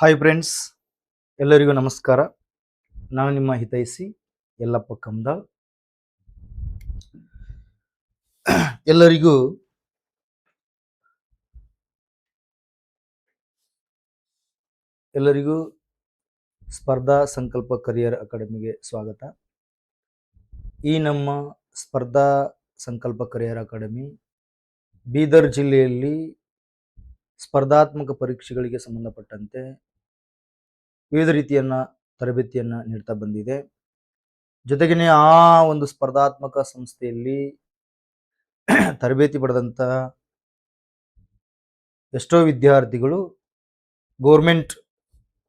Hi friends, ಎಲ್ಲರಿಗೂ ನಮಸ್ಕಾರ. ನಾನು ನಿಮ್ಮ ಹಿತೈಷಿ ಯಲ್ಲಪ್ಪ ಕಮ್ದಾಳ್. ಎಲ್ಲರಿಗೂ ಸ್ಪರ್ಧಾ ಸಂಕಲ್ಪ ಕರಿಯರ್ ಅಕಾಡೆಮಿಗೆ ಸ್ವಾಗತ. ಈ ನಮ್ಮ ಸ್ಪರ್ಧಾ ಸಂಕಲ್ಪ ಕರಿಯರ್ ಅಕಾಡೆಮಿ ಬೀದರ್ ಜಿಲ್ಲೆಯಲ್ಲಿ ಸ್ಪರ್ಧಾತ್ಮಕ ಪರೀಕ್ಷೆಗಳಿಗೆ ಸಂಬಂಧಪಟ್ಟಂತೆ ವಿವಿಧ ರೀತಿಯನ್ನ ತರಬೇತಿಯನ್ನ ನೀಡ್ತಾ ಬಂದಿದೆ. ಜೊತೆಗೇನೆ ಆ ಒಂದು ಸ್ಪರ್ಧಾತ್ಮಕ ಸಂಸ್ಥೆಯಲ್ಲಿ ತರಬೇತಿ ಪಡೆದಂತ ಎಷ್ಟೋ ವಿದ್ಯಾರ್ಥಿಗಳು ಗೌರ್ಮೆಂಟ್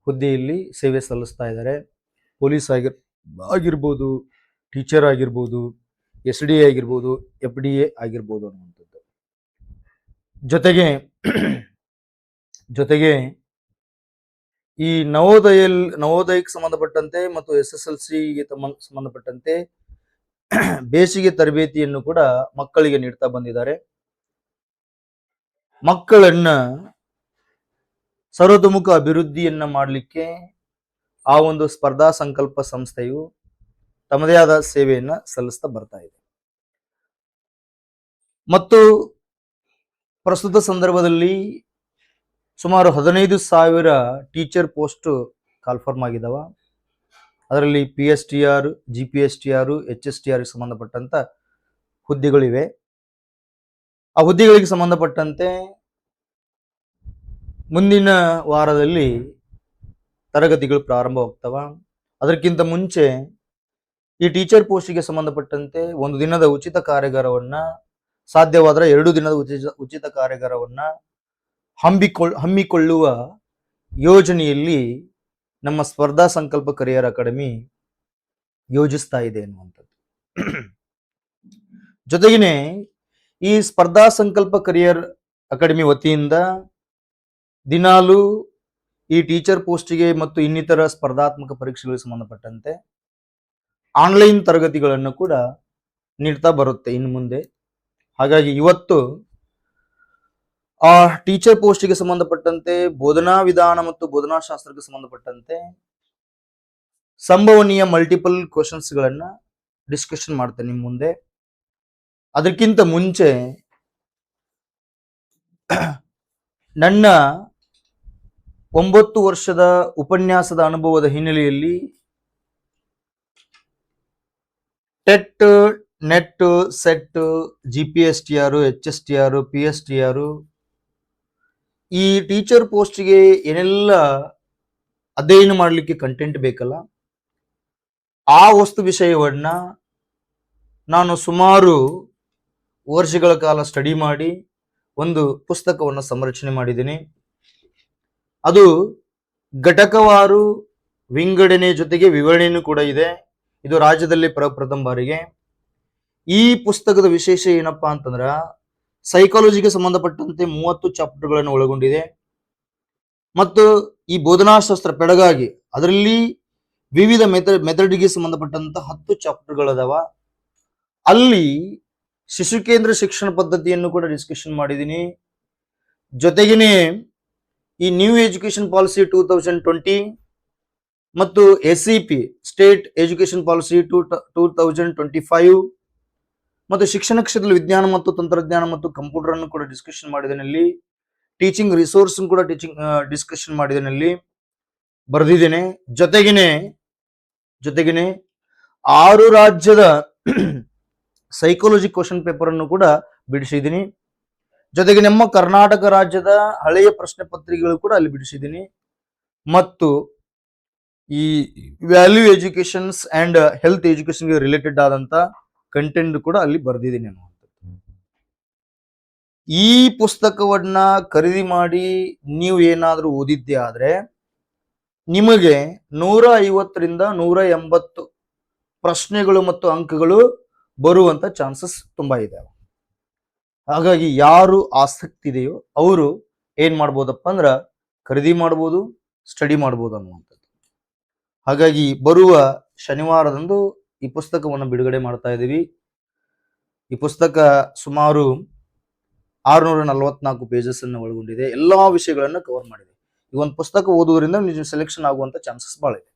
ಹುದ್ದೆಯಲ್ಲಿ ಸೇವೆ ಸಲ್ಲಿಸ್ತಾ ಇದ್ದಾರೆ. ಪೊಲೀಸ್ ಆಗಿರ್ಬೋದು, ಟೀಚರ್ ಆಗಿರ್ಬೋದು, SDA ಆಗಿರ್ಬೋದು, FDA ಆಗಿರ್ಬೋದು ಅನ್ನುವಂಥದ್ದು. ಜೊತೆಗೆ ಈ ನವೋದಯಕ್ಕೆ ಸಂಬಂಧಪಟ್ಟಂತೆ ಮತ್ತು SSLCಗೆ ಸಂಬಂಧಪಟ್ಟಂತೆ ಬೇಸಿಗೆ ತರಬೇತಿಯನ್ನು ಕೂಡ ಮಕ್ಕಳಿಗೆ ನೀಡ್ತಾ ಬಂದಿದ್ದಾರೆ. ಮಕ್ಕಳನ್ನ ಸರ್ವತೋಮುಖ ಅಭಿವೃದ್ಧಿಯನ್ನ ಮಾಡಲಿಕ್ಕೆ ಆ ಒಂದು ಸ್ಪರ್ಧಾ ಸಂಕಲ್ಪ ಸಂಸ್ಥೆಯು ತಮ್ಮದೇ ಆದ ಸೇವೆಯನ್ನ ಸಲ್ಲಿಸ್ತಾ ಬರ್ತಾ ಇದೆ. ಮತ್ತು ಪ್ರಸ್ತುತ ಸಂದರ್ಭದಲ್ಲಿ ಸುಮಾರು 15,000 ಟೀಚರ್ ಪೋಸ್ಟ್ ಕಾಲ್ಫಾರ್ಮ್ ಆಗಿದಾವ. ಅದರಲ್ಲಿ PSTR, GPSTR, HSTR ಸಂಬಂಧಪಟ್ಟಂತ ಹುದ್ದೆಗಳಿವೆ. ಆ ಹುದ್ದೆಗಳಿಗೆ ಸಂಬಂಧಪಟ್ಟಂತೆ ಮುಂದಿನ ವಾರದಲ್ಲಿ ತರಗತಿಗಳು ಪ್ರಾರಂಭವಾಗ್ತವ. ಅದಕ್ಕಿಂತ ಮುಂಚೆ ಈ ಟೀಚರ್ ಪೋಸ್ಟಿಗೆ ಸಂಬಂಧಪಟ್ಟಂತೆ ಒಂದು ದಿನದ ಉಚಿತ ಕಾರ್ಯಾಗಾರವನ್ನ, ಸಾಧ್ಯವಾದರೆ 2 ದಿನದ ಉಚಿತ ಕಾರ್ಯಾಗಾರವನ್ನ ಹಮ್ಮಿಕೊಳ್ಳುವ ಯೋಜನೆಯಲ್ಲಿ ನಮ್ಮ ಸ್ಪರ್ಧಾ ಸಂಕಲ್ಪ ಕರಿಯರ್ ಅಕಾಡೆಮಿ ಯೋಜಿಸ್ತಾ ಇದೆ ಎನ್ನುವಂಥದ್ದು. ಜೊತೆಗೇನೆ ಈ ಸ್ಪರ್ಧಾ ಸಂಕಲ್ಪ ಕರಿಯರ್ ಅಕಾಡೆಮಿ ವತಿಯಿಂದ ದಿನಾಲು ಈ ಟೀಚರ್ ಪೋಸ್ಟಿಗೆ ಮತ್ತು ಇನ್ನಿತರ ಸ್ಪರ್ಧಾತ್ಮಕ ಪರೀಕ್ಷೆಗಳಿಗೆ ಸಂಬಂಧಪಟ್ಟಂತೆ ಆನ್ಲೈನ್ ತರಗತಿಗಳನ್ನು ಕೂಡ ನೀಡ್ತಾ ಬರುತ್ತೆ ಇನ್ನು ಮುಂದೆ. ಹಾಗಾಗಿ ಇವತ್ತು ಆ ಟೀಚರ್ ಪೋಸ್ಟಿಗೆ ಸಂಬಂಧಪಟ್ಟಂತೆ ಬೋಧನಾ ವಿಧಾನ ಮತ್ತು ಬೋಧನಾ ಶಾಸ್ತ್ರಕ್ಕೆ ಸಂಬಂಧಪಟ್ಟಂತೆ ಸಂಭವನೀಯ ಮಲ್ಟಿಪಲ್ ಕ್ವಶನ್ಸ್ ಗಳನ್ನ ಡಿಸ್ಕಷನ್ ಮಾಡ್ತೇನೆ ನಿಮ್ಮ ಮುಂದೆ. ಅದಕ್ಕಿಂತ ಮುಂಚೆ ನನ್ನ 9 ವರ್ಷದ ಉಪನ್ಯಾಸದ ಅನುಭವದ ಹಿನ್ನೆಲೆಯಲ್ಲಿ TET, net, set, GPSTR, HSTR, PSTR ಈ ಟೀಚರ್ ಪೋಸ್ಟ್ಗೆ ಏನೆಲ್ಲ ಅಧ್ಯಯನ ಮಾಡಲಿಕ್ಕೆ ಕಂಟೆಂಟ್ ಬೇಕಲ್ಲ, ಆ ವಸ್ತು ವಿಷಯವನ್ನ ನಾನು ಸುಮಾರು ವರ್ಷಗಳ ಕಾಲ ಸ್ಟಡಿ ಮಾಡಿ ಒಂದು ಪುಸ್ತಕವನ್ನು ಸಂರಚನೆ ಮಾಡಿದ್ದೀನಿ. ಅದು ಘಟಕವಾರು ವಿಂಗಡಣೆ ಜೊತೆಗೆ ವಿವರಣೆಯೂ ಕೂಡ ಇದೆ. ಇದು ರಾಜ್ಯದಲ್ಲಿ ಪ್ರಥಮ ಬಾರಿಗೆ. ಈ ಪುಸ್ತಕದ ವಿಶೇಷ ಏನಪ್ಪಾ ಅಂತಂದ್ರ ಸೈಕಾಲಜಿಗೆ ಸಂಬಂಧಪಟ್ಟಂತೆ 30 ಚಾಪ್ಟರ್ಗಳನ್ನು ಒಳಗೊಂಡಿದೆ. ಮತ್ತು ಈ ಬೋಧನಾಶಾಸ್ತ್ರ ಪೆಡಗಾಗಿ ಅದರಲ್ಲಿ ವಿವಿಧ ಮೆಥಡ್ಗೆ ಸಂಬಂಧಪಟ್ಟಂತ 10 ಚಾಪ್ಟರ್ಗಳದಾವ. ಅಲ್ಲಿ ಶಿಶು ಕೇಂದ್ರ ಶಿಕ್ಷಣ ಪದ್ಧತಿಯನ್ನು ಕೂಡ ಡಿಸ್ಕಷನ್ ಮಾಡಿದ್ದೀನಿ. ಜೊತೆಗೇನೆ ಈ ನ್ಯೂ ಎಜುಕೇಶನ್ ಪಾಲಿಸಿ 2020 ಮತ್ತು SEP ಸ್ಟೇಟ್ ಎಜುಕೇಶನ್ ಪಾಲಿಸಿ 2025 ಮತ್ತು ಶಿಕ್ಷಣ ಕ್ಷೇತ್ರದಲ್ಲಿ ವಿಜ್ಞಾನ ಮತ್ತು ತಂತ್ರಜ್ಞಾನ ಮತ್ತು ಕಂಪ್ಯೂಟರ್ ಅನ್ನು ಕೂಡ ಡಿಸ್ಕಷನ್ ಮಾಡಿದ್ದೇನೆ. ಟೀಚಿಂಗ್ ರಿಸೋರ್ಸ್ ಕೂಡ ಡಿಸ್ಕಷನ್ ಮಾಡಿದ್ದೇನೆ, ಬರೆದಿದ್ದೇನೆ. ಜೊತೆಗೇನೆ 6 ರಾಜ್ಯದ ಸೈಕಾಲಜಿ ಕ್ವಶನ್ ಪೇಪರ್ ಅನ್ನು ಕೂಡ ಬಿಡಿಸಿದ್ದೀನಿ. ಜೊತೆಗೆ ನಮ್ಮ ಕರ್ನಾಟಕ ರಾಜ್ಯದ ಹಳೆಯ ಪ್ರಶ್ನೆ ಪತ್ರಿಕೆಗಳು ಕೂಡ ಅಲ್ಲಿ ಬಿಡಿಸಿದ್ದೀನಿ. ಮತ್ತು ಈ ವ್ಯಾಲ್ಯೂ ಎಜುಕೇಶನ್ಸ್ ಅಂಡ್ ಹೆಲ್ತ್ ಎಜುಕೇಶನ್ಗೆ ರಿಲೇಟೆಡ್ ಆದಂತ ಕಂಟೆಂಟ್ ಕೂಡ ಅಲ್ಲಿ ಬರೆದಿದ್ದೀನಿ ಅನ್ನುವಂಥದ್ದು. ಈ ಪುಸ್ತಕವನ್ನ ಖರೀದಿ ಮಾಡಿ ನೀವು ಏನಾದ್ರೂ ಓದಿದ್ದೆ ಆದ್ರೆ ನಿಮಗೆ 150ರಿಂದ 180 ಪ್ರಶ್ನೆಗಳು ಮತ್ತು ಅಂಕಗಳು ಬರುವಂತ ಚಾನ್ಸಸ್ ತುಂಬಾ ಇದೆ. ಹಾಗಾಗಿ ಯಾರು ಆಸಕ್ತಿ ಇದೆಯೋ ಅವರು ಏನ್ ಮಾಡ್ಬೋದಪ್ಪ ಅಂದ್ರ ಖರೀದಿ ಮಾಡ್ಬೋದು, ಸ್ಟಡಿ ಮಾಡ್ಬೋದು ಅನ್ನುವಂಥದ್ದು. ಹಾಗಾಗಿ ಬರುವ ಶನಿವಾರದಂದು ಈ ಪುಸ್ತಕವನ್ನು ಬಿಡುಗಡೆ ಮಾಡ್ತಾ ಇದ್ದೀವಿ. ಈ ಪುಸ್ತಕ ಸುಮಾರು 644 ಪೇಜಸ್ ಅನ್ನು ಒಳಗೊಂಡಿದೆ. ಎಲ್ಲಾ ವಿಷಯಗಳನ್ನ ಕವರ್ ಮಾಡಿದೆ. ಈ ಒಂದು ಪುಸ್ತಕ ಓದುವುದರಿಂದ ನೀವು ಸೆಲೆಕ್ಷನ್ ಆಗುವಂತ ಚಾನ್ಸಸ್ ಬಹಳ ಇದೆ.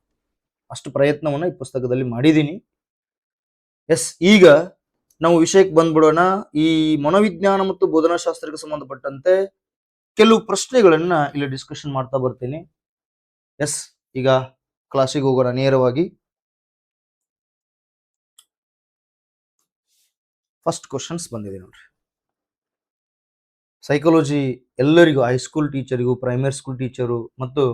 ಅಷ್ಟು ಪ್ರಯತ್ನವನ್ನ ಈ ಪುಸ್ತಕದಲ್ಲಿ ಮಾಡಿದ್ದೀನಿ. ಎಸ್, ಈಗ ನಾವು ವಿಷಯಕ್ಕೆ ಬಂದ್ಬಿಡೋಣ. ಈ ಮನೋವಿಜ್ಞಾನ ಮತ್ತು ಬೋಧನಾಶಾಸ್ತ್ರಕ್ಕೆ ಸಂಬಂಧಪಟ್ಟಂತೆ ಕೆಲವು ಪ್ರಶ್ನೆಗಳನ್ನ ಇಲ್ಲಿ ಡಿಸ್ಕಷನ್ ಮಾಡ್ತಾ ಬರ್ತೀನಿ. ಎಸ್, ಈಗ ಕ್ಲಾಸಿಗೆ ಹೋಗೋಣ ನೇರವಾಗಿ. ಫಸ್ಟ್ ಕ್ವಶನ್ಸ್ ಬಂದಿದೆ ನೋಡ್ರಿ. ಸೈಕಾಲಜಿ ಎಲ್ಲರಿಗೂ, ಹೈಸ್ಕೂಲ್ ಟೀಚರಿಗೂ, ಪ್ರೈಮರಿ ಸ್ಕೂಲ್ ಟೀಚರು ಮತ್ತು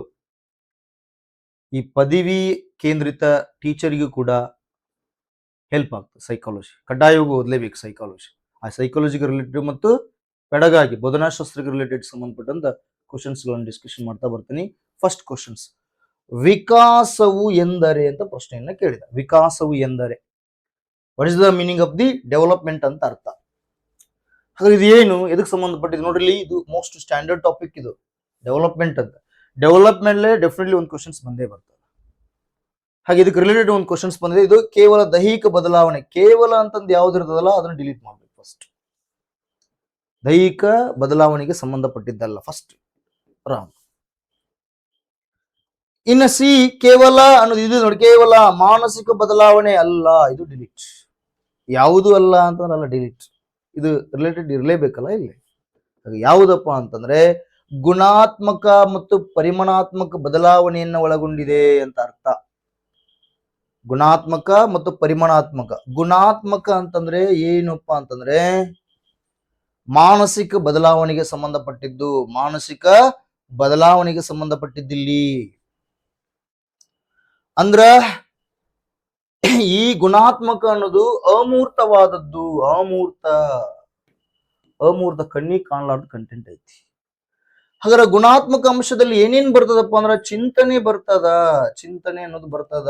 ಈ ಪದವಿ ಕೇಂದ್ರಿತ ಟೀಚರಿಗೂ ಕೂಡ ಹೆಲ್ಪ್ ಆಗ್ತದೆ. ಸೈಕಾಲಜಿ ಕಡ್ಡಾಯವಾಗಿ ಓದಲೇಬೇಕು. ಸೈಕಾಲಜಿ ಆ ಸೈಕಾಲಜಿಗೆ ರಿಲೇಟೆಡ್ ಮತ್ತು ಪೆಡಗಾಗಿ ಬೋಧನಾಶಾಸ್ತ್ರಕ್ಕೆ ರಿಲೇಟೆಡ್ ಸಂಬಂಧಪಟ್ಟಂತ ಕ್ವಶನ್ಸ್ ಗಳನ್ನು ಡಿಸ್ಕಷನ್ ಮಾಡ್ತಾ ಬರ್ತೀನಿ. ಫಸ್ಟ್ ಕ್ವಶನ್ಸ್, ವಿಕಾಸವು ಎಂದರೆ ಅಂತ ಪ್ರಶ್ನೆಯನ್ನ ಕೇಳಿದ. ವಿಕಾಸವು ಎಂದರೆ what is the meaning of the development ಅಂತ ಅರ್ಥ. ಹಾಗಾದ್ರೆ ಇದು ಏನು, ಎದಕ್ಕೆ ಸಂಬಂಧಪಟ್ಟಿದೆ ನೋಡ್ರಿ. ಇದು ಮೋಸ್ಟ್ ಸ್ಟ್ಯಾಂಡರ್ಡ್ ಟಾಪಿಕ್ ಇದು, ಡೆವಲಪ್ಮೆಂಟ್ ಅಂತ. ಡೆವಲಪ್ಮೆಂಟ್ ಡೆಫಿನೆಟ್ಲಿ ಒಂದು ಕ್ವಶನ್ಸ್ ಬಂದೇ ಬರ್ತದೆ. ಹಾಗೆ ಇದಕ್ಕೆ ರಿಲೇಟೆಡ್ ಒಂದು ಕ್ವಶನ್ಸ್ ಬಂದಿದೆ. ಇದು ಕೇವಲ ದೈಹಿಕ ಬದಲಾವಣೆ, ಕೇವಲ ಅಂತಂದು ಯಾವ್ದು ಇರ್ತದಲ್ಲ ಅದನ್ನ ಡಿಲೀಟ್ ಮಾಡ್ಬೇಕು. ಫಸ್ಟ್ ದೈಹಿಕ ಬದಲಾವಣೆಗೆ ಸಂಬಂಧಪಟ್ಟಿದ್ದಲ್ಲ, ಫಸ್ಟ್ ರಾಂಗ್. ಇನ್ನು ಸಿ, ಕೇವಲ ಅನ್ನೋದು ಇದು ನೋಡಿ, ಕೇವಲ ಮಾನಸಿಕ ಬದಲಾವಣೆ ಅಲ್ಲ, ಇದು ಡಿಲೀಟ್. ಯಾವುದು ಅಲ್ಲ ಅಂತಂದ್ರಲ್ಲ, ಡಿಲೀಟ್. ಇದು ರಿಲೇಟೆಡ್ ಇರಲೇಬೇಕಲ್ಲ ಇಲ್ಲಿ. ಯಾವುದಪ್ಪ ಅಂತಂದ್ರೆ ಗುಣಾತ್ಮಕ ಮತ್ತು ಪರಿಮಾಣಾತ್ಮಕ ಬದಲಾವಣೆಯನ್ನ ಒಳಗೊಂಡಿದೆ ಅಂತ ಅರ್ಥ. ಗುಣಾತ್ಮಕ ಮತ್ತು ಪರಿಮಾಣಾತ್ಮಕ. ಗುಣಾತ್ಮಕ ಅಂತಂದ್ರೆ ಏನಪ್ಪಾ ಅಂತಂದ್ರೆ ಮಾನಸಿಕ ಬದಲಾವಣೆಗೆ ಸಂಬಂಧಪಟ್ಟಿದ್ದು, ಮಾನಸಿಕ ಬದಲಾವಣೆಗೆ ಸಂಬಂಧಪಟ್ಟಿದ್ದಿಲ್ಲಿ. ಅಂದ್ರ ಈ ಗುಣಾತ್ಮಕ ಅನ್ನೋದು ಅಮೂರ್ತವಾದದ್ದು. ಅಮೂರ್ತ ಕಣ್ಣಿಗೆ ಕಾಣಲಾರ್ದ ಕಂಟೆಂಟ್ ಐತಿ. ಹಾಗಾದ್ರೆ ಗುಣಾತ್ಮಕ ಅಂಶದಲ್ಲಿ ಏನೇನ್ ಬರ್ತದಪ್ಪ ಅಂದ್ರ ಚಿಂತನೆ ಬರ್ತದ, ಚಿಂತನೆ ಅನ್ನೋದು ಬರ್ತದ.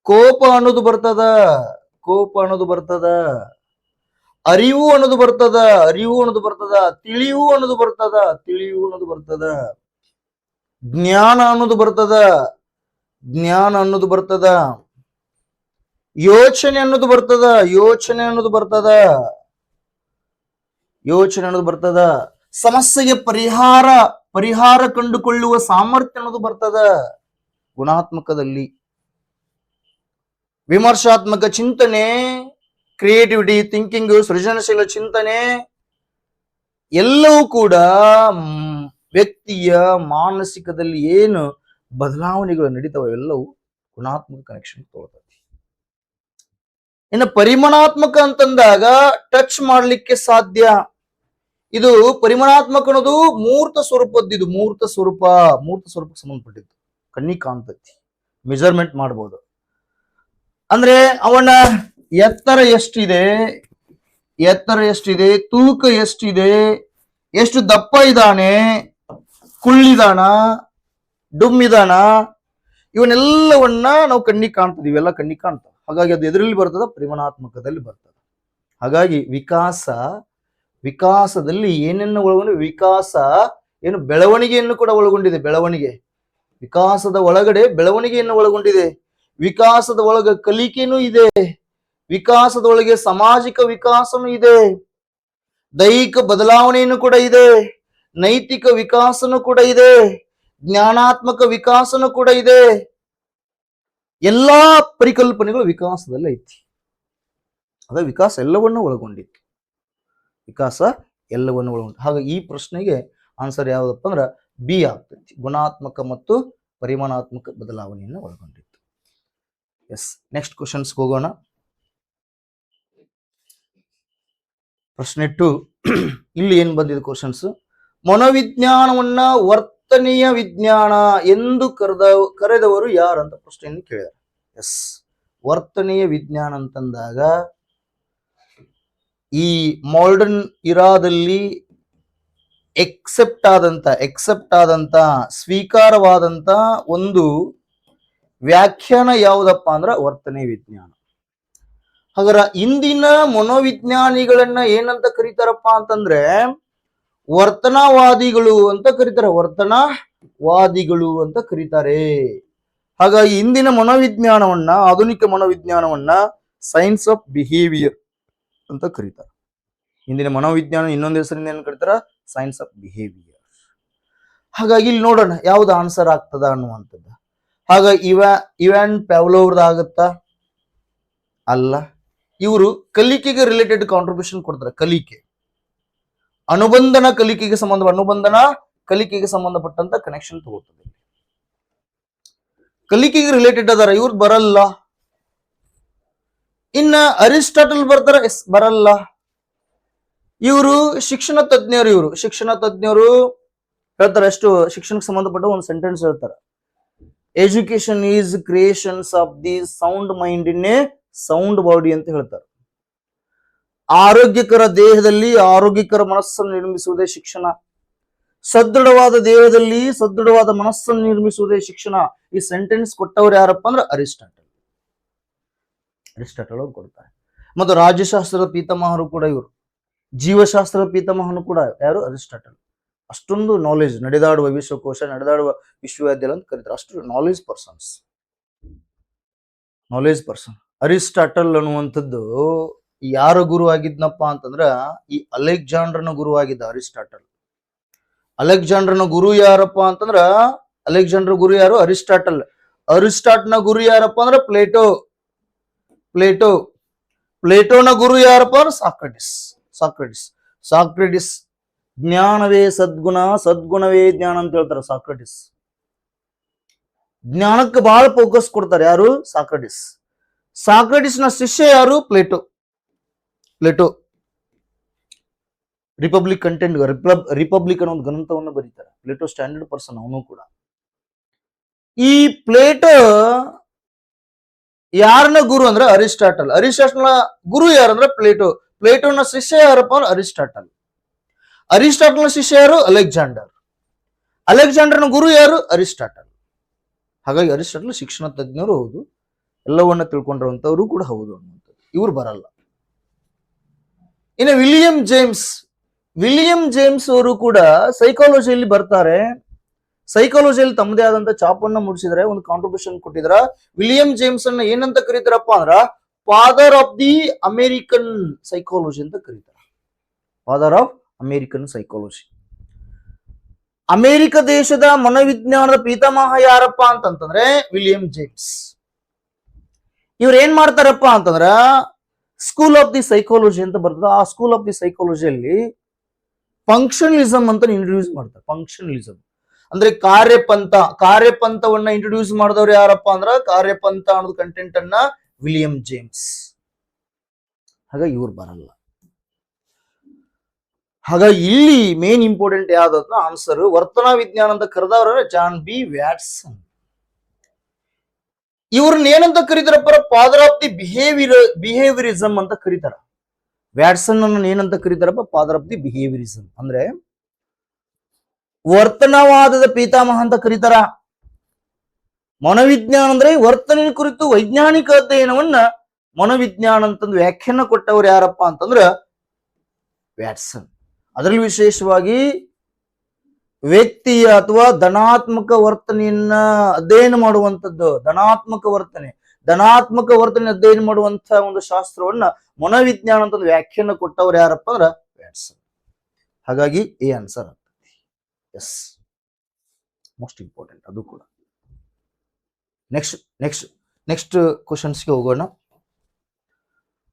ಕೋಪ ಅನ್ನೋದು ಬರ್ತದ, ಅರಿವು ಅನ್ನೋದು ಬರ್ತದ, ತಿಳಿವು ಅನ್ನೋದು ಬರ್ತದ, ಜ್ಞಾನ ಅನ್ನೋದು ಬರ್ತದ, ಯೋಚನೆ ಅನ್ನೋದು ಬರ್ತದ, ಸಮಸ್ಯೆಗೆ ಪರಿಹಾರ ಕಂಡುಕೊಳ್ಳುವ ಸಾಮರ್ಥ್ಯ ಅನ್ನೋದು ಬರ್ತದ ಗುಣಾತ್ಮಕದಲ್ಲಿ. ವಿಮರ್ಶಾತ್ಮಕ ಚಿಂತನೆ, ಕ್ರಿಯೇಟಿವಿಟಿ, ಥಿಂಕಿಂಗ್, ಸೃಜನಶೀಲ ಚಿಂತನೆ ಎಲ್ಲವೂ ಕೂಡ ವ್ಯಕ್ತಿಯ ಮಾನಸಿಕದಲ್ಲಿ ಏನು ಬದಲಾವಣೆಗಳು ನಡೀತಾವ ಎಲ್ಲವೂ ಗುಣಾತ್ಮಕ ಕನೆಕ್ಷನ್ ತಗೊಳ್ತದೆ. ಇನ್ನು ಪರಿಮಾಣಾತ್ಮಕ ಅಂತಂದಾಗ ಟಚ್ ಮಾಡ್ಲಿಕ್ಕೆ ಸಾಧ್ಯ. ಇದು ಪರಿಮಾಣಾತ್ಮಕ ಅನ್ನೋದು ಮೂರ್ತ ಸ್ವರೂಪದ್ದು. ಇದು ಮೂರ್ತ ಸ್ವರೂಪಕ್ಕೆ ಸಂಬಂಧಪಟ್ಟಿದ್ದು. ಕಣ್ಣಿಗೆ ಕಾಣ್ತೈತಿ, ಮೆಜರ್ಮೆಂಟ್ ಮಾಡಬಹುದು. ಅಂದ್ರೆ ಅವನ ಎತ್ತರ ಎಷ್ಟಿದೆ, ತೂಕ ಎಷ್ಟಿದೆ, ಎಷ್ಟು ದಪ್ಪ ಇದ್ದಾನೆ, ಕುಳ್ಳಿದಾನ, ಡುಮ್ಮಿದಾನ, ಇವನ್ನೆಲ್ಲವನ್ನ ನಾವು ಕಣ್ಣಿಗೆ ಕಾಣ್ತದೆ. ಇವೆಲ್ಲ ಕಣ್ಣಿಗೆ ಕಾಣ್ತಾವ. ಹಾಗಾಗಿ ಅದು ಎದರಲ್ಲಿ ಬರ್ತದ, ಪರಿಮಾಣಾತ್ಮಕದಲ್ಲಿ ಬರ್ತದೆ. ಹಾಗಾಗಿ ವಿಕಾಸದಲ್ಲಿ ಏನನ್ನು ಒಳಗೊಂಡು, ವಿಕಾಸ ಏನು ಬೆಳವಣಿಗೆಯನ್ನು ಕೂಡ ಒಳಗೊಂಡಿದೆ. ವಿಕಾಸದ ಒಳಗಡೆ ಬೆಳವಣಿಗೆಯನ್ನು ಒಳಗೊಂಡಿದೆ. ವಿಕಾಸದ ಒಳಗೆ ಕಲಿಕೆನೂ ಇದೆ, ವಿಕಾಸದ ಒಳಗೆ ಸಾಮಾಜಿಕ ವಿಕಾಸನೂ ಇದೆ, ದೈಹಿಕ ಬದಲಾವಣೆಯನ್ನು ಕೂಡ ಇದೆ, ನೈತಿಕ ವಿಕಾಸನೂ ಕೂಡ ಇದೆ, ಜ್ಞಾನಾತ್ಮಕ ವಿಕಾಸನೂ ಕೂಡ ಇದೆ. ಎಲ್ಲಾ ಪರಿಕಲ್ಪನೆಗಳು ವಿಕಾಸದಲ್ಲಿ ಐತಿ. ಅದ ವಿಕಾಸ ಎಲ್ಲವನ್ನೂ ಒಳಗೊಂಡಿತ್ತು. ಹಾಗಾಗಿ ಈ ಪ್ರಶ್ನೆಗೆ ಆನ್ಸರ್ ಯಾವ್ದಪ್ಪ ಅಂದ್ರ ಬಿ ಆಗ್ತೈತಿ. ಗುಣಾತ್ಮಕ ಮತ್ತು ಪರಿಮಾಣಾತ್ಮಕ ಬದಲಾವಣೆಯನ್ನು ಒಳಗೊಂಡಿತ್ತು. ಎಸ್, ನೆಕ್ಸ್ಟ್ ಕ್ವಶನ್ಸ್ ಹೋಗೋಣ. ಪ್ರಶ್ನೆ 2 ಇಲ್ಲಿ ಏನ್ ಬಂದಿದೆ ಕ್ವಶನ್ಸ್, ಮನೋವಿಜ್ಞಾನವನ್ನ ವರ್ತನೆಯ ವಿಜ್ಞಾನ ಎಂದು ಕರೆದವರು ಯಾರಂತ ಪ್ರಶ್ನೆಯನ್ನು ಕೇಳಿದ್ದಾರೆ. ಎಸ್, ವರ್ತನೆಯ ವಿಜ್ಞಾನ ಅಂತಂದಾಗ ಈ ಮಾಡರ್ನ್ ಇರಾದಲ್ಲಿ ಎಕ್ಸೆಪ್ಟ್ ಆದಂತ ಸ್ವೀಕಾರವಾದಂತ ಒಂದು ವ್ಯಾಖ್ಯಾನ ಯಾವುದಪ್ಪ ಅಂದ್ರ ವರ್ತನೆ ವಿಜ್ಞಾನ. ಹಾಗಾದ್ರೆ ಇಂದಿನ ಮನೋವಿಜ್ಞಾನಿಗಳನ್ನ ಏನಂತ ಕರೀತಾರಪ್ಪ ಅಂತಂದ್ರೆ ವರ್ತನವಾದಿಗಳು ಅಂತ ಕರೀತಾರೆ. ಹಾಗಾಗಿ ಇಂದಿನ ಮನೋವಿಜ್ಞಾನವನ್ನ, ಆಧುನಿಕ ಮನೋವಿಜ್ಞಾನವನ್ನ ಸೈನ್ಸ್ ಆಫ್ ಬಿಹೇವಿಯರ್ ಅಂತ ಕರೀತಾರೆ. ಇಂದಿನ ಮನೋವಿಜ್ಞಾನ ಇನ್ನೊಂದು ಹೆಸರಿಂದ ಏನ್ ಕರೀತಾರ, ಸೈನ್ಸ್ ಆಫ್ ಬಿಹೇವಿಯರ್. ಹಾಗಾಗಿ ಇಲ್ಲಿ ನೋಡೋಣ ಯಾವ್ದು ಆನ್ಸರ್ ಆಗ್ತದ ಅನ್ನುವಂಥದ್ದು. ಹಾಗಾಗಿ ಇವ್ಯಾನ್ ಪ್ಯಾವ್ಲೋವ್ರದ್ದು ಆಗುತ್ತಾ? ಅಲ್ಲ. ಇವರು ಕಲಿಕೆಗೆ ರಿಲೇಟೆಡ್ ಕಾಂಟ್ರಿಬ್ಯೂಷನ್ ಕೊಡ್ತಾರೆ. ಕಲಿಕೆ, ಅನುಬಂಧನ ಕಲಿಕೆಗೆ ಸಂಬಂಧಪಟ್ಟಂತ ಕನೆಕ್ಷನ್ ತಗೋತದೆ. ಕಲಿಕೆಗೆ ರಿಲೇಟೆಡ್ ಅದಾರ, ಇವ್ರು ಬರಲ್ಲ. ಇನ್ನ ಅರಿಸ್ಟಾಟಲ್ ಬರ್ತಾರ? ಎಸ್, ಬರಲ್ಲ. ಇವರು ಶಿಕ್ಷಣ ತಜ್ಞರು ಹೇಳ್ತಾರೆ. ಎಷ್ಟು ಶಿಕ್ಷಣಕ್ಕೆ ಸಂಬಂಧಪಟ್ಟ ಒಂದು ಸೆಂಟೆನ್ಸ್ ಹೇಳ್ತಾರೆ. Education is creations of the sound mind in a sound body ಅಂತ ಹೇಳ್ತಾರೆ. ಆರೋಗ್ಯಕರ ದೇಹದಲ್ಲಿ ಆರೋಗ್ಯಕರ ಮನಸ್ಸನ್ನು ನಿರ್ಮಿಸುವುದೇ ಶಿಕ್ಷಣ. ಸದೃಢವಾದ ದೇಹದಲ್ಲಿ ಸದೃಢವಾದ ಮನಸ್ಸನ್ನು ನಿರ್ಮಿಸುವುದೇ ಶಿಕ್ಷಣ. ಈ ಸೆಂಟೆನ್ಸ್ ಕೊಟ್ಟವ್ರು ಯಾರಪ್ಪ ಅಂದ್ರೆ ಅರಿಸ್ಟಾಟಲ್ ಅವ್ರು ಕೊಡ್ತಾರೆ. ಮತ್ತು ರಾಜ್ಯಶಾಸ್ತ್ರದ ಪೀತಾಮಹರು ಕೂಡ ಇವರು. ಜೀವಶಾಸ್ತ್ರದ ಪೀತಾಮಹನು ಕೂಡ ಯಾರು? ಅರಿಸ್ಟಾಟಲ್. ಅಷ್ಟೊಂದು ನಾಲೆಜ್, ನಡೆದಾಡುವ ವಿಶ್ವಕೋಶ, ನಡೆದಾಡುವ ವಿಶ್ವವಿದ್ಯಾಲಯ ಅಂತ ಕರೀತಾರೆ. ಅಷ್ಟು ನಾಲೆಜ್ ಪರ್ಸನ್ ಅರಿಸ್ಟಾಟಲ್ ಅನ್ನುವಂಥದ್ದು ಯಾರ ಗುರು ಆಗಿದ್ನಪ್ಪ ಅಂತಂದ್ರ ಈ ಅಲೆಕ್ಸಾಂಡರ್ನ ಗುರು ಆಗಿದ್ದ ಅರಿಸ್ಟಾಟಲ್. ಅಲೆಕ್ಸಾಂಡರ್ನ ಗುರು ಯಾರಪ್ಪ ಅಂತಂದ್ರ ಅಲೆಕ್ಸಾಂಡರ್ ಗುರು ಯಾರು? ಅರಿಸ್ಟಾಟಲ್. ಅರಿಸ್ಟಾಟ್ನ ಗುರು ಯಾರಪ್ಪ ಅಂದ್ರೆ ಪ್ಲೇಟೋನ ಗುರು ಯಾರಪ್ಪ ಅಂದ್ರೆ ಸಾಕ್ರೆಟಿಸ್. ಜ್ಞಾನವೇ ಸದ್ಗುಣ, ಸದ್ಗುಣವೇ ಜ್ಞಾನ ಅಂತ ಹೇಳ್ತಾರೆ ಸಾಕ್ರೆಟಿಸ್. ಜ್ಞಾನಕ್ಕೆ ಬಹಳ ಫೋಕಸ್ ಕೊಡ್ತಾರೆ ಯಾರು? ಸಾಕ್ರೆಟಿಸ್ನ ಶಿಷ್ಯ ಯಾರು? ಪ್ಲೇಟೋ. ರಿಪಬ್ಲಿಕ್ ಅನ್ನೋ ಒಂದು ಗ್ರಂಥವನ್ನು ಬರೀತಾರೆ. ಪ್ಲೇಟೋ ಸ್ಟ್ಯಾಂಡರ್ಡ್ ಪರ್ಸನ್ ಅವನು ಕೂಡ. ಈ ಪ್ಲೇಟೋ ಯಾರನ್ನ ಗುರು ಅಂದ್ರೆ ಅರಿಸ್ಟಾಟಲ್. ಅರಿಸ್ಟಾಟಲ್ನ ಗುರು ಯಾರಂದ್ರೆ ಪ್ಲೇಟೋನ ಶಿಷ್ಯ ಯಾರಪ್ಪ ಅಂದ್ರೆ ಅರಿಸ್ಟಾಟಲ್ನ ಶಿಷ್ಯ ಯಾರು? ಅಲೆಕ್ಸಾಂಡರ್ನ ಗುರು ಯಾರು? ಅರಿಸ್ಟಾಟಲ್. ಹಾಗಾಗಿ ಅರಿಸ್ಟಾಟಲ್ ಶಿಕ್ಷಣ ತಜ್ಞರು ಹೌದು, ಎಲ್ಲವನ್ನ ತಿಳ್ಕೊಂಡಿರುವಂತವ್ರು ಕೂಡ ಹೌದು ಅನ್ನುವಂಥದ್ದು. ಇವ್ರು ಬರಲ್ಲ. ಇನ್ನು ವಿಲಿಯಂ ಜೇಮ್ಸ್ ಅವರು ಕೂಡ ಸೈಕಾಲಜಿಯಲ್ಲಿ ಬರ್ತಾರೆ. ಸೈಕಾಲಜಿಯಲ್ಲಿ ತಮ್ಮದೇ ಆದಂತ ಚಾಪನ್ನ ಮೂಡಿಸಿದ್ರೆ, ಒಂದು ಕಾಂಟ್ರಿಬ್ಯೂಷನ್ ಕೊಟ್ಟಿದ್ರ. ವಿಲಿಯಂ ಜೇಮ್ಸ್ ಅನ್ನ ಏನಂತ ಕರೀತಾರಪ್ಪ ಅಂದ್ರ father of the American psychology ಅಂತ ಕರೀತಾರೆ. Father of American psychology. America ದೇಶದ ಮನೋವಿಜ್ಞಾನದ ಪಿತಾಮಹ ಯಾರಪ್ಪ ಅಂತಂತಂದ್ರೆ ವಿಲಿಯಂ ಜೇಮ್ಸ್. ಇವ್ರು ಏನ್ ಮಾಡ್ತಾರಪ್ಪ ಅಂತಂದ್ರ ಸ್ಕೂಲ್ ಆಫ್ ದಿ ಸೈಕಾಲಜಿ ಅಂತ ಬರ್ತದ. ಆ ಸ್ಕೂಲ್ ಆಫ್ ದಿ ಸೈಕಾಲಜಿಯಲ್ಲಿ ಫಂಕ್ಷನಲಿಸಂ ಅಂತ ಇಂಟ್ರೊಡ್ಯೂಸ್ ಮಾಡ್ತಾರೆ. ಫಂಕ್ಷನಲಿಸಂ ಅಂದ್ರೆ ಕಾರ್ಯಪಂಥವನ್ನ ಇಂಟ್ರೊಡ್ಯೂಸ್ ಮಾಡಿದವ್ರು ಯಾರಪ್ಪ ಅಂದ್ರ ಕಾರ್ಯಪಂಥ ಅನ್ನೋದು ಕಂಟೆಂಟ್ ಅನ್ನ ವಿಲಿಯಂ ಜೇಮ್ಸ್. ಹಾಗಾಗಿ ಇವ್ರು ಬರಲ್ಲ. ಹಾಗಾಗಿ ಇಲ್ಲಿ ಮೇನ್ ಇಂಪಾರ್ಟೆಂಟ್ ಯಾವ್ದನ್ನ ಆನ್ಸರ್ ವರ್ತನಾ ವಿಜ್ಞಾನ ಅಂತ ಕರೆದವ್ರ ಜಾನ್ ಬಿ ವ್ಯಾಟ್ಸನ್. ಇವ್ರನ್ನ ಏನಂತ ಕರೀತಾರಪ್ಪ? ಫಾದರ್ ಆಫ್ ದಿ ಬಿಹೇವಿಯರಿಸಂ ಅಂತ ಕರೀತಾರ. ವ್ಯಾಟ್ಸನ್ ಅನ್ನ ಏನಂತ ಕರೀತಾರಪ್ಪ? ಫಾದರ್ ಆಫ್ ದಿ ಬಿಹೇವಿಯರಿಸಂ ಅಂದ್ರೆ ವರ್ತನವಾದದ ಪಿತಾಮಹ ಅಂತ ಕರೀತಾರ. ಮನೋವಿಜ್ಞಾನ ಅಂದ್ರೆ ವರ್ತನೆ ಕುರಿತು ವೈಜ್ಞಾನಿಕ ಅಧ್ಯಯನವನ್ನ ಮನೋವಿಜ್ಞಾನ ಅಂತಂದು ವ್ಯಾಖ್ಯಾನ ಕೊಟ್ಟವ್ರು ಯಾರಪ್ಪ ಅಂತಂದ್ರ ವ್ಯಾಟ್ಸನ್. ಅದರಲ್ಲಿ ವಿಶೇಷವಾಗಿ ವ್ಯಕ್ತಿಯ ಅಥವಾ ಧನಾತ್ಮಕ ವರ್ತನೆಯನ್ನ ಅಧ್ಯಯನ ಮಾಡುವಂಥದ್ದು. ಧನಾತ್ಮಕ ವರ್ತನೆ ಅಧ್ಯಯನ ಮಾಡುವಂತಹ ಒಂದು ಶಾಸ್ತ್ರವನ್ನ ಮನೋವಿಜ್ಞಾನ ಅಂತ ವ್ಯಾಖ್ಯಾನ ಕೊಟ್ಟವ್ರು ಯಾರಪ್ಪ ಅಂದ್ರ ವ್ಯಾಟ್ಸನ್. ಹಾಗಾಗಿ ಎ ಆನ್ಸರ್ ಆಗ್ತದೆ. ಎಸ್, ಮೋಸ್ಟ್ ಇಂಪಾರ್ಟೆಂಟ್ ಅದು ಕೂಡ. ನೆಕ್ಸ್ಟ್ ಕ್ವಶನ್ಸ್ಗೆ ಹೋಗೋಣ.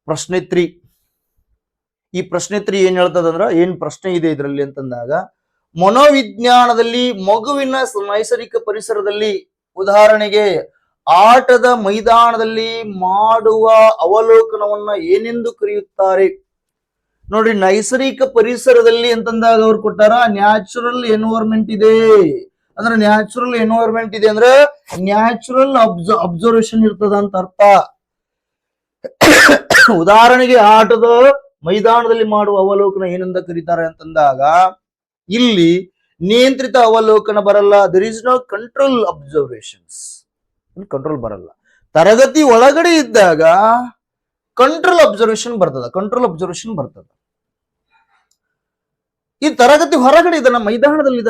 ಪ್ರಶ್ನೆ 3. ಈ ಪ್ರಶ್ನೆ 3 ಏನ್ ಹೇಳ್ತದಂದ್ರ, ಏನ್ ಪ್ರಶ್ನೆ ಇದೆ ಇದರಲ್ಲಿ ಅಂತಂದಾಗ, ಮನೋವಿಜ್ಞಾನದಲ್ಲಿ ಮಗುವಿನ ನೈಸರ್ಗಿಕ ಪರಿಸರದಲ್ಲಿ, ಉದಾಹರಣೆಗೆ ಆಟದ ಮೈದಾನದಲ್ಲಿ ಮಾಡುವ ಅವಲೋಕನವನ್ನ ಏನೆಂದು ಕರೆಯುತ್ತಾರೆ? ನೋಡಿ, ನೈಸರ್ಗಿಕ ಪರಿಸರದಲ್ಲಿ ಅಂತಂದಾಗ ಅವ್ರು ಕೊಟ್ಟಾರ ನ್ಯಾಚುರಲ್ ಎನ್ವೈರನ್ಮೆಂಟ್ ಇದೆ. ಅಂದ್ರೆ ನ್ಯಾಚುರಲ್ ಎನ್ವೈರನ್ಮೆಂಟ್ ಇದೆ ಅಂದ್ರೆ ನ್ಯಾಚುರಲ್ ಅಬ್ಸರ್ವೇಷನ್ ಇರ್ತದ ಅಂತ ಅರ್ಥ. ಉದಾಹರಣೆಗೆ ಆಟದ ಮೈದಾನದಲ್ಲಿ ಮಾಡುವ ಅವಲೋಕನ ಏನಂತ ಕರೀತಾರೆ ಅಂತಂದಾಗ ಇಲ್ಲಿ ನಿಯಂತ್ರಿತ ಅವಲೋಕನ ಬರಲ್ಲ. There is no control observations. Control ಬರಲ್ಲ. ತರಗತಿ ಒಳಗಡೆ ಇದ್ದಾಗ ಕಂಟ್ರೋಲ್ ಅಬ್ಸರ್ವೇಷನ್ ಬರ್ತದ. ಈ ತರಗತಿ ಹೊರಗಡೆ ಇದನ್ನ ಮೈದಾನದಲ್ಲಿ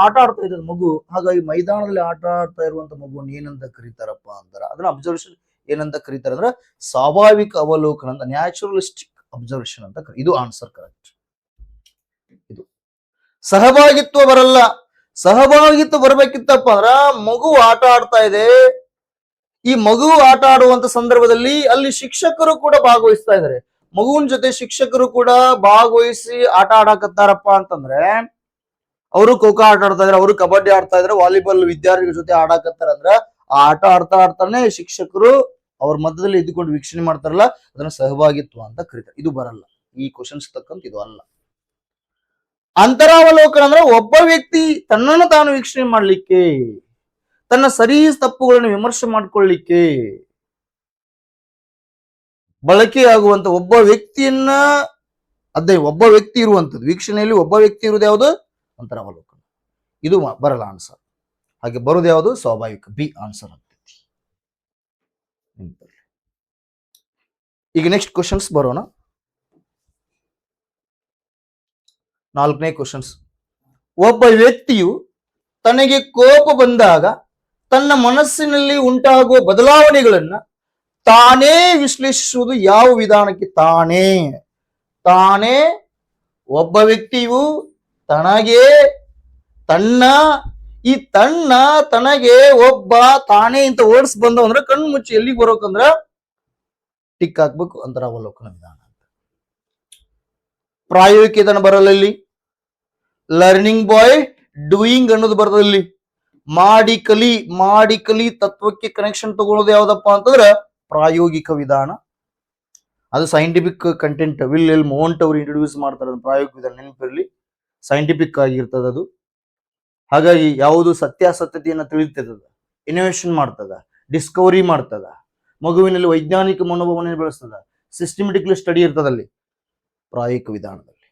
ಆಟ ಆಡ್ತಾ ಇದ್ದ ಮಗು. ಹಾಗಾಗಿ ಮೈದಾನದಲ್ಲಿ ಆಟ ಆಡ್ತಾ ಇರುವಂತ ಮಗುವನ್ನು ಏನಂತ ಕರೀತಾರಪ್ಪ ಅಂತಾರ, ಅದನ್ನ ಅಬ್ಸರ್ವೇಷನ್ ಏನಂತ ಕರೀತಾರೆ ಅಂದ್ರೆ ಸ್ವಾಭಾವಿಕ ಅವಲೋಕನ ಅಂತ, ನ್ಯಾಚುರಲಿಸ್ಟಿಕ್ ಅಬ್ಸರ್ವೇಷನ್ ಅಂತ ಇದು ಆನ್ಸರ್ ಕರೆಕ್ಟ್. ಇದು ಸಹಭಾಗಿತ್ವ ಬರಲ್ಲ. ಸಹಭಾಗಿತ್ವ ಬರ್ಬೇಕಿತ್ತಪ್ಪ ಅಂದ್ರ ಮಗು ಆಟ ಆಡ್ತಾ ಇದೆ, ಈ ಮಗು ಆಟ ಆಡುವಂತ ಸಂದರ್ಭದಲ್ಲಿ ಅಲ್ಲಿ ಶಿಕ್ಷಕರು ಕೂಡ ಭಾಗವಹಿಸ್ತಾ ಇದ್ದಾರೆ. ಮಗುವಿನ ಜೊತೆ ಶಿಕ್ಷಕರು ಕೂಡ ಭಾಗವಹಿಸಿ ಆಟ ಆಡಕತ್ತಾರಪ್ಪ ಅಂತಂದ್ರೆ, ಅವರು ಖೋಖೋ ಆಟ ಆಡ್ತಾ ಇದಾರೆ, ಅವರು ಕಬಡ್ಡಿ ಆಡ್ತಾ ಇದಾರೆ, ವಾಲಿಬಾಲ್ ವಿದ್ಯಾರ್ಥಿಗಳ ಜೊತೆ ಆಡಕತ್ತಾರ ಅಂದ್ರ ಆ ಆಟ ಆಡ್ತಾನೆ ಶಿಕ್ಷಕರು ಅವ್ರ ಮಧ್ಯದಲ್ಲಿ ಇದ್ದುಕೊಂಡು ವೀಕ್ಷಣೆ ಮಾಡ್ತಾರಲ್ಲ, ಅದನ್ನ ಸಹಭಾಗಿತ್ವ ಅಂತ ಕರೀತಾರೆ. ಇದು ಬರಲ್ಲ, ಈ ಕ್ವಶನ್ಸ್ ತಕ್ಕಂತ ಇದು ಅಲ್ಲ. ಅಂತರಾವಲೋಕನ ಅಂದ್ರೆ ಒಬ್ಬ ವ್ಯಕ್ತಿ ತನ್ನನ್ನು ತಾನು ವೀಕ್ಷಣೆ ಮಾಡ್ಲಿಕ್ಕೆ, ತನ್ನ ಸರಿ ತಪ್ಪುಗಳನ್ನು ವಿಮರ್ಶೆ ಮಾಡ್ಕೊಳ್ಳಿಕ್ಕೆ ಬಳಕೆಯಾಗುವಂತ ಒಬ್ಬ ವ್ಯಕ್ತಿಯನ್ನ, ಅದೇ ಒಬ್ಬ ವ್ಯಕ್ತಿ ಇರುವಂತದ್ದು. ವೀಕ್ಷಣೆಯಲ್ಲಿ ಒಬ್ಬ ವ್ಯಕ್ತಿ ಇರುವುದು ಯಾವುದು? ಅಂತರಾವಲೋಕನ. ಇದು ಬರಲ್ಲ ಆನ್ಸರ್. ಹಾಗೆ ಬರುವುದು ಯಾವುದು? ಸ್ವಾಭಾವಿಕ. ಬಿ ಆನ್ಸರ್ ಆಗ್ತೈತಿ. ಈಗ ನೆಕ್ಸ್ಟ್ ಕ್ವಶನ್ಸ್ ಬರೋಣ. 4ನೇ ಕ್ವಶನ್ಸ್. ಒಬ್ಬ ವ್ಯಕ್ತಿಯು ತನಗೆ ಕೋಪ ಬಂದಾಗ ತನ್ನ ಮನಸ್ಸಿನಲ್ಲಿ ಉಂಟಾಗುವ ಬದಲಾವಣೆಗಳನ್ನ ತಾನೇ ವಿಶ್ಲೇಷಿಸುವುದು ಯಾವ ವಿಧಾನಕ್ಕೆ? ತಾನೇ ಒಬ್ಬ ವ್ಯಕ್ತಿಯು ತನಗೆ ತನಗೆ ಒಬ್ಬ ತಾನೇ ಇಂತ ವರ್ಡ್ಸ್ ಬಂದವ ಅಂದ್ರೆ ಕಣ್ಣು ಮುಚ್ಚಿ ಎಲ್ಲಿಗೆ ಬರೋಕಂದ್ರ ಟಿಕ್ ಹಾಕ್ಬೇಕು. ಅಂತರಾವಲೋಕನ ವಿಧಾನ ಅಂತ. ಪ್ರಾಯೋಗಿಕ ವಿಧಾನ ಬರಲ್ಲ ಇಲ್ಲಿ. ಲರ್ನಿಂಗ್ ಬಾಯ್ ಡೂಯಿಂಗ್ ಅನ್ನೋದು ಬರ್ತದಲ್ಲಿ. ಮಾಡಿ ಕಲಿ ತತ್ವಕ್ಕೆ ಕನೆಕ್ಷನ್ ತಗೊಳ್ಳೋದು ಯಾವ್ದಪ್ಪ ಅಂತಂದ್ರೆ ಪ್ರಾಯೋಗಿಕ ವಿಧಾನ. ಅದು ಸೈಂಟಿಫಿಕ್ ಕಂಟೆಂಟ್. ವಿಲ್ ಮೌಂಟ್ ಅವರು ಇಂಟ್ರೊಡ್ಯೂಸ್ ಮಾಡ್ತಾರೆ ಪ್ರಾಯೋಗಿಕ ವಿಧಾನ. ನೆನಪಿರಲಿ, ಸೈಂಟಿಫಿಕ್ ಆಗಿರ್ತದ ಅದು. ಹಾಗಾಗಿ ಯಾವುದು ಸತ್ಯಾಸತ್ಯತೆಯನ್ನು ತಿಳಿತದ, ಇನೋವೇಷನ್ ಮಾಡ್ತದ, ಡಿಸ್ಕವರಿ ಮಾಡ್ತದ, ಮಗುವಿನಲ್ಲಿ ವೈಜ್ಞಾನಿಕ ಮನೋಭಾವನೆ ಬೆಳೆಸ್ತದ, ಸಿಸ್ಟಮೆಟಿಕ್ಲಿ ಸ್ಟಡಿ ಇರ್ತದಲ್ಲಿ ಪ್ರಾಯೋಗಿಕ ವಿಧಾನದಲ್ಲಿ.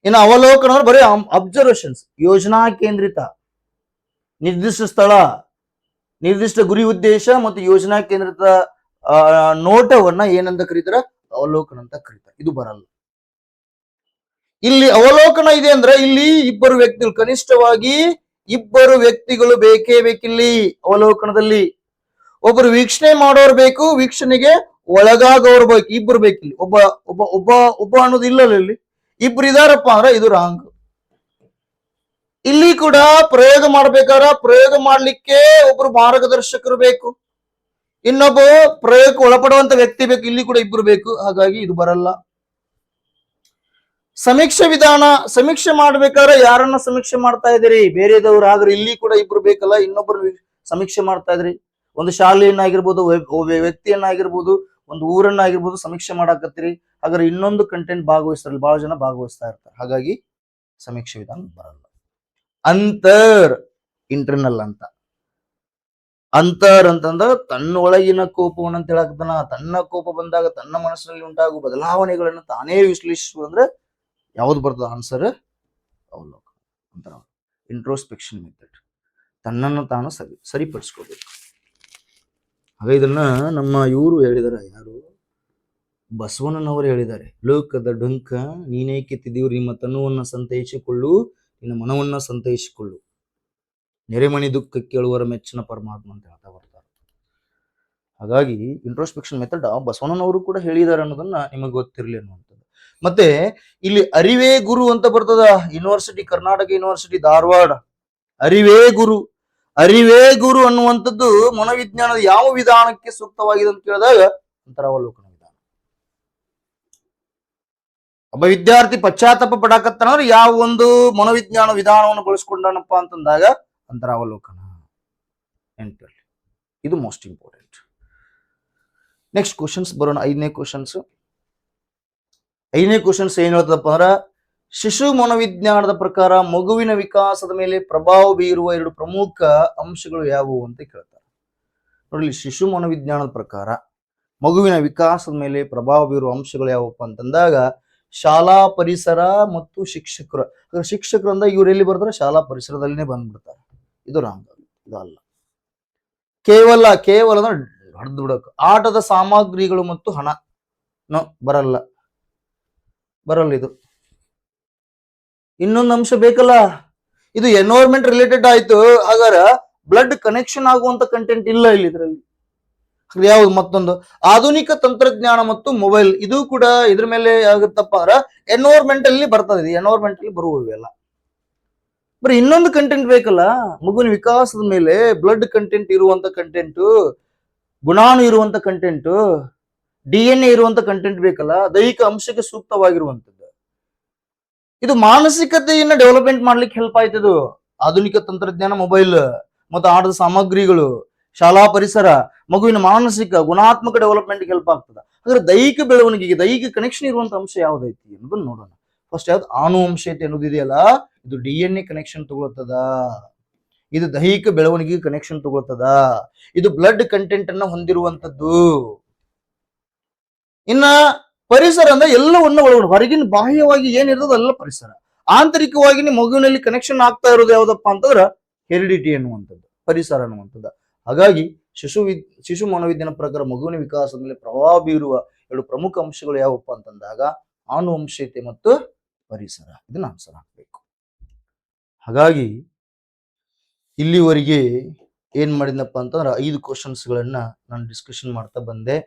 ಇನ್ನು ಅವಲೋಕನ ಬರೀ ಅಬ್ಸರ್ವೇಷನ್ಸ್, ಯೋಜನಾ ಕೇಂದ್ರಿತ, ನಿರ್ದಿಷ್ಟ ಸ್ಥಳ, ನಿರ್ದಿಷ್ಟ ಗುರಿ ಉದ್ದೇಶ ಮತ್ತು ಯೋಜನಾ ಕೇಂದ್ರಿತ ನೋಟವನ್ನ ಏನಂತ ಕರೀತಾರ? ಅವಲೋಕನ ಅಂತ ಕರೀತಾರೆ. ಇದು ಬರಲ್ಲ. ಇಲ್ಲಿ ಅವಲೋಕನ ಇದೆ ಅಂದ್ರೆ ಇಲ್ಲಿ ಇಬ್ಬರು ವ್ಯಕ್ತಿಗಳು, ಕನಿಷ್ಠವಾಗಿ ಇಬ್ಬರು ವ್ಯಕ್ತಿಗಳು ಬೇಕೇ ಬೇಕಿಲ್ಲಿ ಅವಲೋಕನದಲ್ಲಿ. ಒಬ್ಬರು ವೀಕ್ಷಣೆ ಮಾಡೋರು ಬೇಕು, ವೀಕ್ಷಣೆಗೆ ಒಳಗಾಗೋರು ಬೇಕು, ಇಬ್ಬರು ಬೇಕಿಲ್ಲಿ. ಒಬ್ಬ ಒಬ್ಬ ಒಬ್ಬ ಒಬ್ಬ ಅನ್ನೋದು ಇಲ್ಲಲ್ಲ, ಇಲ್ಲಿ ಇಬ್ರು ಇದಾರಪ್ಪ ಅಂದ್ರೆ ಇದು ರಾಂಗ್. ಇಲ್ಲಿ ಕೂಡ ಪ್ರಯೋಗ ಮಾಡ್ಬೇಕಾರ ಪ್ರಯೋಗ ಮಾಡ್ಲಿಕ್ಕೆ ಒಬ್ರು ಮಾರ್ಗದರ್ಶಕರು ಬೇಕು, ಇನ್ನೊಬ್ಬ ಪ್ರಯೋಗಕ್ಕೆ ಒಳಪಡುವಂತ ವ್ಯಕ್ತಿ ಬೇಕು, ಇಲ್ಲಿ ಕೂಡ ಇಬ್ರು ಬೇಕು. ಹಾಗಾಗಿ ಇದು ಬರಲ್ಲ. ಸಮೀಕ್ಷೆ ವಿಧಾನ, ಸಮೀಕ್ಷೆ ಮಾಡ್ಬೇಕಾದ್ರೆ ಯಾರನ್ನ ಸಮೀಕ್ಷೆ ಮಾಡ್ತಾ ಇದ್ದೀರಿ? ಬೇರೆದವ್ರು. ಆದ್ರೆ ಇಲ್ಲಿ ಕೂಡ ಇಬ್ರು ಬೇಕಲ್ಲ, ಇನ್ನೊಬ್ರು ಸಮೀಕ್ಷೆ ಮಾಡ್ತಾ ಇದ್ರಿ. ಒಂದು ಶಾಲೆಯನ್ನಾಗಿರ್ಬೋದು, ವ್ಯಕ್ತಿಯನ್ನಾಗಿರ್ಬೋದು, ಒಂದು ಊರನ್ನಾಗಿರ್ಬೋದು ಸಮೀಕ್ಷೆ ಮಾಡಾಕತ್ತೀರಿ. ಹಾಗಾದ್ರೆ ಇನ್ನೊಂದು ಕಂಟೆಂಟ್ ಭಾಗವಹಿಸ್ತಾರಲ್ಲ, ಬಹಳ ಜನ ಭಾಗವಹಿಸ್ತಾ ಇರ್ತಾರೆ. ಹಾಗಾಗಿ ಸಮೀಕ್ಷೆ ವಿಧಾನ ಬರಲ್ಲ. ಇಂಟರ್ನಲ್ ಅಂತ. ಅಂತಂದ್ರೆ ತನ್ನ ಒಳಗಿನ ಕೋಪವನ್ನು ಅಂತ ಹೇಳಕ್ತಾನ. ತನ್ನ ಕೋಪ ಬಂದಾಗ ತನ್ನ ಮನಸ್ಸಿನಲ್ಲಿ ಉಂಟಾಗುವ ಬದಲಾವಣೆಗಳನ್ನು ತಾನೇ ವಿಶ್ಲೇಷಿಸುವುದಂದ್ರೆ ಯಾವ್ದು ಬರ್ತದ ಆನ್ಸರ್? ಅವಲೋಕನ ಅಂತ. Introspection method. ತನ್ನನ್ನು ತಾನು ಸರಿಪಡಿಸ್ಕೋಬೇಕು. ಹಾಗೆ ಇದನ್ನ ನಮ್ಮ ಇವರು ಹೇಳಿದಾರೆ, ಯಾರು? ಬಸವಣ್ಣನವರು ಹೇಳಿದ್ದಾರೆ. ಲೋಕದ ಡೊಂಕ ನೀನೇಕೆ ತಿದ್ದೀವ್ರು, ನಿಮ್ಮ ತನುವನ್ನ ಸಂತೈಸಿಕೊಳ್ಳು, ನಿನ್ನ ಮನವನ್ನ ಸಂತೈಸಿಕೊಳ್ಳು, ನೆರೆಮಣಿ ದುಃಖ ಕೇಳುವರ ಮೆಚ್ಚಿನ ಪರಮಾತ್ಮ ಅಂತ ಹೇಳ್ತಾ ಬರ್ತಾರೆ. ಹಾಗಾಗಿ ಇಂಟ್ರೋಸ್ಪೆಕ್ಷನ್ ಮೆಥಡ್ ಬಸವಣ್ಣನವರು ಕೂಡ ಹೇಳಿದ್ದಾರೆ ಅನ್ನೋದನ್ನ ನಿಮಗೆ ಗೊತ್ತಿರಲಿ ಅನ್ನುವಂಥದ್ದು. ಮತ್ತೆ ಇಲ್ಲಿ ಅರಿವೇ ಗುರು ಅಂತ ಬರ್ತದ. University, Karnataka university Dharwad. ಅರಿವೇ ಗುರು ಅನ್ನುವಂಥದ್ದು ಮನೋವಿಜ್ಞಾನದ ಯಾವ ವಿಧಾನಕ್ಕೆ ಸೂಕ್ತವಾಗಿದೆ ಅಂತ ಕೇಳಿದಾಗ ಅಂತರಾವಲೋಕನ ವಿಧಾನ. ಒಬ್ಬ ವಿದ್ಯಾರ್ಥಿ ಪಶ್ಚಾತ್ತಾಪ ಪಡಾಕತ್ತಾನಂದ್ರೆ ಯಾವ ಒಂದು ಮನೋವಿಜ್ಞಾನ ವಿಧಾನವನ್ನು ಬಳಸ್ಕೊಂಡನಪ್ಪ ಅಂತಂದಾಗ ಅಂತರಾವಲೋಕನ. ನೆನಪಿರಲಿ, ಇದು ಮೋಸ್ಟ್ ಇಂಪಾರ್ಟೆಂಟ್. ನೆಕ್ಸ್ಟ್ ಕ್ವಶನ್ಸ್ ಬರೋಣ. 5ನೇ ಕ್ವಶನ್ಸ್ ಏನ್ ಹೇಳ್ತದಪ್ಪ ಅಂದ್ರ, ಶಿಶು ಮನೋವಿಜ್ಞಾನದ ಪ್ರಕಾರ ಮಗುವಿನ ವಿಕಾಸದ ಮೇಲೆ ಪ್ರಭಾವ ಬೀರುವ 2 ಪ್ರಮುಖ ಅಂಶಗಳು ಯಾವುವು ಅಂತ ಕೇಳ್ತಾರೆ. ನೋಡಿ, ಶಿಶು ಮನೋವಿಜ್ಞಾನದ ಪ್ರಕಾರ ಮಗುವಿನ ವಿಕಾಸದ ಮೇಲೆ ಪ್ರಭಾವ ಬೀರುವ ಅಂಶಗಳು ಯಾವಪ್ಪ ಅಂತಂದಾಗ ಶಾಲಾ ಪರಿಸರ ಮತ್ತು ಶಿಕ್ಷಕರು. ಶಿಕ್ಷಕರು ಅಂದಾಗ ಇವ್ರು ಎಲ್ಲಿ ಬರ್ತಾರೆ? ಶಾಲಾ ಪರಿಸರದಲ್ಲಿನೇ ಬಂದ್ಬಿಡ್ತಾರೆ. ಇದು ರಾಂಗ್, ಇದು ಅಲ್ಲ. ಕೇವಲ ಅಂದ್ರೆ ಹಡ್ದು ಬಿಡೋಕೆ ಆಟದ ಸಾಮಗ್ರಿಗಳು ಮತ್ತು ಹಣ ಬರಲ್ಲ. ಇದು ಇನ್ನೊಂದು ಅಂಶ ಬೇಕಲ್ಲ, ಇದು ಎನ್ವೈರ್ಮೆಂಟ್ ರಿಲೇಟೆಡ್ ಆಯ್ತು. ಹಾಗಾದ್ರೆ ಬ್ಲಡ್ ಕನೆಕ್ಷನ್ ಆಗುವಂತ ಕಂಟೆಂಟ್ ಇಲ್ಲ ಇಲ್ಲಿ ಇದರಲ್ಲಿ. ಯಾವ್ದು? ಮತ್ತೊಂದು ಆಧುನಿಕ ತಂತ್ರಜ್ಞಾನ ಮತ್ತು ಮೊಬೈಲ್. ಇದು ಕೂಡ ಇದ್ರ ಮೇಲೆ ಆಗುತ್ತಪ್ಪ ಅಂದ್ರೆ ಎನ್ವೈರ್ಮೆಂಟ್ ಅಲ್ಲಿ ಬರ್ತದೆ. ಇದು ಎನ್ವೈರ್ಮೆಂಟ್ ಅಲ್ಲಿ ಬರುವವೆಲ್ಲ. ಬರೀ ಇನ್ನೊಂದು ಕಂಟೆಂಟ್ ಬೇಕಲ್ಲ, ಮಗುವಿನ ವಿಕಾಸದ ಮೇಲೆ ಬ್ಲಡ್ ಕಂಟೆಂಟ್ ಇರುವಂತ ಕಂಟೆಂಟ್, ಗುಣಾಣು ಇರುವಂತ ಕಂಟೆಂಟ್, DNA ಇರುವಂತ ಕಂಟೆಂಟ್ ಬೇಕಲ್ಲ, ದೈಹಿಕ ಅಂಶಕ್ಕೆ ಸೂಕ್ತವಾಗಿರುವಂತದ್ದು. ಇದು ಮಾನಸಿಕತೆಯನ್ನ ಡೆವಲಪ್ಮೆಂಟ್ ಮಾಡ್ಲಿಕ್ಕೆ ಹೆಲ್ಪ್ ಆಯ್ತದು. ಆಧುನಿಕ ತಂತ್ರಜ್ಞಾನ, ಮೊಬೈಲ್ ಮತ್ತು ಆಟದ ಸಾಮಗ್ರಿಗಳು, ಶಾಲಾ ಪರಿಸರ ಮಗುವಿನ ಮಾನಸಿಕ ಗುಣಾತ್ಮಕ ಡೆವಲಪ್ಮೆಂಟ್ ಹೆಲ್ಪ್ ಆಗ್ತದ. ಹಾಗಾದ್ರೆ ದೈಹಿಕ ಬೆಳವಣಿಗೆಗೆ ದೈಹಿಕ ಕನೆಕ್ಷನ್ ಇರುವಂತ ಅಂಶ ಯಾವ್ದೈತಿ ಅನ್ನೋದನ್ನ ನೋಡೋಣ. ಫಸ್ಟ್ ಯಾವ್ದು ಆನುವಂಶೀಯತೆ ಅನ್ನೋದಿದೆಯಲ್ಲ, ಇದು DNA ಕನೆಕ್ಷನ್ ತಗೊಳ್ತದ, ಇದು ದೈಹಿಕ ಬೆಳವಣಿಗೆಗೆ ಕನೆಕ್ಷನ್ ತಗೊಳ್ತದ, ಇದು ಬ್ಲಡ್ ಕಂಟೆಂಟ್ ಅನ್ನ ಹೊಂದಿರುವಂತದ್ದು. ಇನ್ನ ಪರಿಸರ ಅಂದ್ರೆ ಎಲ್ಲವನ್ನ ಒಳಗೊಂಡು, ಹೊರಗಿನ ಬಾಹ್ಯವಾಗಿ ಏನಿರೋದು ಎಲ್ಲ ಪರಿಸರ, ಆಂತರಿಕವಾಗಿ ಮಗುವಿನಲ್ಲಿ ಕನೆಕ್ಷನ್ ಆಗ್ತಾ ಇರೋದು ಯಾವ್ದಪ್ಪ ಅಂತಂದ್ರ ಹೆರಿಡಿಟಿ ಅನ್ನುವಂಥದ್ದು, ಪರಿಸರ ಅನ್ನುವಂಥದ್ದು. ಹಾಗಾಗಿ ಶಿಶು ಮನೋವಿಜ್ಞಾನ ಪ್ರಕಾರ ಮಗುವಿನ ವಿಕಾಸದ ಮೇಲೆ ಪ್ರಭಾವ ಬೀರುವ ಎರಡು ಪ್ರಮುಖ ಅಂಶಗಳು ಯಾವಪ್ಪ ಅಂತಂದಾಗ ಆನುವಂಶೀಯತೆ ಮತ್ತು ಪರಿಸರ. ಇದನ್ನ ಆನ್ಸರ್ ಹಾಕ್ಬೇಕು. ಹಾಗಾಗಿ ಇಲ್ಲಿವರೆಗೆ ಏನ್ ಮಾಡಿದ್ನಪ್ಪ ಅಂತಂದ್ರ 5 ಕ್ವಶನ್ಸ್ ಗಳನ್ನ ನಾನು ಡಿಸ್ಕಷನ್ ಮಾಡ್ತಾ ಬಂದೆ.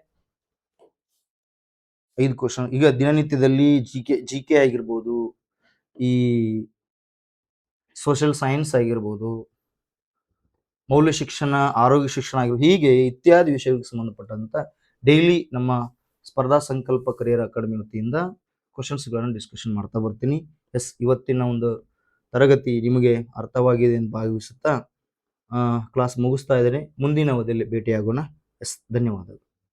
5 ಕ್ವಶನ್. ಈಗ ದಿನನಿತ್ಯದಲ್ಲಿ ಜಿ ಕೆ ಆಗಿರ್ಬೋದು, ಈ ಸೋಷಿಯಲ್ ಸೈನ್ಸ್ ಆಗಿರ್ಬೋದು, ಮೌಲ್ಯ ಶಿಕ್ಷಣ, ಆರೋಗ್ಯ ಶಿಕ್ಷಣ ಆಗಿರ್ಬೋದು, ಹೀಗೆ ಇತ್ಯಾದಿ ವಿಷಯಗಳಿಗೆ ಸಂಬಂಧಪಟ್ಟಂತ ಡೈಲಿ ನಮ್ಮ ಸ್ಪರ್ಧಾ ಸಂಕಲ್ಪ ಕರಿಯರ್ ಅಕಾಡೆಮಿ ವತಿಯಿಂದ ಕ್ವಶನ್ಸ್ಗಳನ್ನು ಡಿಸ್ಕಷನ್ ಮಾಡ್ತಾ ಬರ್ತೀನಿ. ಇವತ್ತಿನ ಒಂದು ತರಗತಿ ನಿಮಗೆ ಅರ್ಥವಾಗಿದೆ ಎಂದು ಭಾವಿಸುತ್ತಾ ಕ್ಲಾಸ್ ಮುಗಿಸ್ತಾ ಇದ್ದೇನೆ. ಮುಂದಿನ ಅವಧಿಯಲ್ಲಿ ಭೇಟಿಯಾಗೋಣ. ಧನ್ಯವಾದಗಳು.